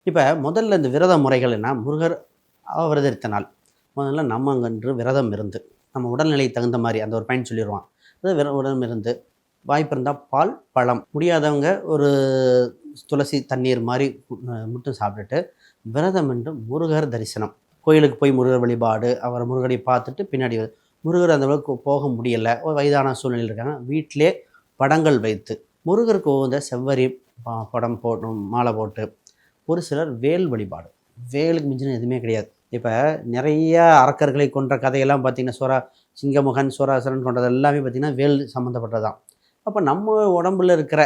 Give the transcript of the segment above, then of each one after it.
இப்ப முதல்ல இந்த விரத முறைகள் என்ன, முருகர் அவதரித்த நாள். முதல்ல நம்ம அங்கன்று விரதம் இருந்து, நம்ம உடல்நிலைக்கு தகுந்த மாரி அந்த ஒரு பாயிண்ட் சொல்லிருவான். அது விரதம் இருந்து, வாய்ப்பு இருந்தா பால், பழம். முடியாதவங்க ஒரு துளசி தண்ணீர் மாரி மட்டும் சாப்பிட்டுட்டு, விரதம் இருந்து முருகர் தரிசனம். கோயிலுக்கு போய் முருகர் வழிபாடு, அவர முருகரை பார்த்துட்டு பின்னாடி முருகர் அந்த அளவுக்கு போக முடியல. ஒரு வயதான சூழ்நிலையில இருக்காங்க. வீட்டிலே படங்கள் வைத்து, முருகருக்கு உகந்த செவ்வரி படம் போடணும், மாலை போட்டு, ஒரு சிலர் வேல் வழிபாடு. வேலுக்கு மிஞ்சின எதுவுமே கிடையாது. இப்ப நெறைய அரக்கர்களை கொன்ற கதையெல்லாம் பார்த்தீங்கன்னா, சிங்கமுகன், சூராசுரன் கொன்றது எல்லாமே பார்த்தீங்கன்னா, வேல் சம்மந்தப்பட்டது தான். அப்ப நம்ம உடம்புல இருக்கிற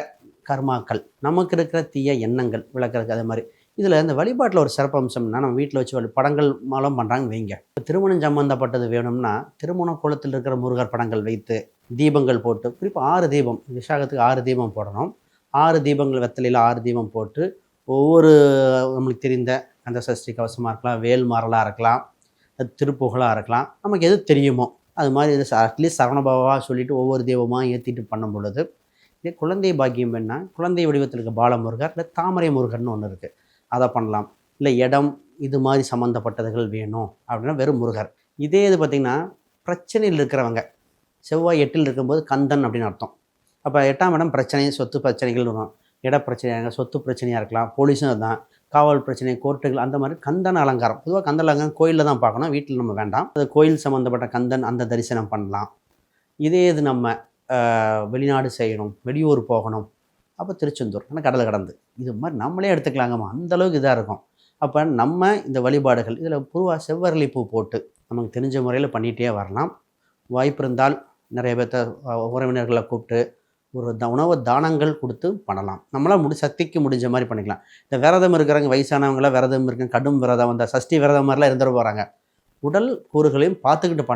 கர்மாக்கள், நமக்கு இருக்கிற தீய எண்ணங்கள் விளக்குறதுக்கு அது மாரி. இதில இந்த வழிபாட்டில ஒரு சிறப்பம்சம்னா, நம்ம வீட்ல வச்சு படங்கள் மூலம் பண்றாங்கன்னு வைங்க. திருமணம் சம்மந்தப்பட்டது வேணும்னா, திருமண கோலத்தில் இருக்கிற முருகர் படங்கள் வைத்து, தீபங்கள் போட்டு, குறிப்பா 6 தீபம். விசாகத்துக்கு 6 தீபம் போடணும். 6 தீபங்கள் வெத்தலையில 6 தீபம் போட்டு, ஒவ்வொரு நம்மளுக்கு தெரிந்த அந்த சஷ்டி கவசமா இருக்கலாம், வேல்மாறலா இருக்கலாம், திருப்புகழா இருக்கலாம். நமக்கு எது தெரியுமோ, அது மாரி இது அட்லீஸ்ட் சரவணபவா சொல்லிட்டு ஒவ்வொரு தீபமா ஏத்திட்டு பண்ணும் பொழுது, இதே குழந்தை பாக்கியம் வேணுனா, குழந்தை வடிவத்தில் இருக்க பாலமுருகர், இல்ல தாமரை முருகர்னு ஒண்ணு இருக்கு. அத பண்ணலாம். இல்ல இடம் இது மாரி சம்மந்தப்பட்டதுகள் வேணும் அப்படின்னா வெறும் முருகர். இதே இது பார்த்தீங்கன்னா, பிரச்சனையில் இருக்கிறவங்க, செவ்வாய் 8ல் இருக்கும்போது கந்தன் அப்படின்னு அர்த்தம். அப்ப 8ஆம் இடம் பிரச்சனை, சொத்து பிரச்சனைகள் வரும். இட பிரச்சனையாக, சொத்து பிரச்சனையா இருக்கலாம். போலீஸும் அதான். காவல் பிரச்சனை, கோர்ட்டுகள் அந்த மாரி கந்தன் அலங்காரம். பொதுவா கந்தன் அலங்காரம் கோயில்ல தான் பார்க்கணும். வீட்ல நம்ம வேண்டாம். அது கோயில் சம்மந்தப்பட்ட கந்தன் அந்த தரிசனம் பண்ணலாம். இதே இது நம்ம வெளிநாடு செய்யணும், வெளியூர் போகணும். அப்போ திருச்செந்தூர், ஆனா கடல கடந்து. இது மாரி நம்மளே எடுத்துக்கலாங்கம்மா. அந்த அளவுக்கு இதா இருக்கும். அப்ப நம்ம இந்த வழிபாடுகள், இதில பொதுவா செவ்வரளி பூ போட்டு, நமக்கு தெரிஞ்ச முறையில பண்ணிட்டே வரலாம். வாய்ப்பு இருந்தால் நெறைய பேத்த உறவினர்கள கூப்பிட்டு ஒரு உணவு தானங்கள் குடுத்து பண்ணலாம். நம்மளால சக்திக்கு முடிஞ்ச மாரி பண்ணிக்கலாம். இந்த விரதம் இருக்கிறவங்க வயசானவங்கலாம் விரதம் இருக்க கடும் விரதம், அந்த சஷ்டி விரதம் மாரிலாம் இருந்துற போறாங்க. உடல் கூறுகளையும் பார்த்துக்கிட்டு பண்ணணும்.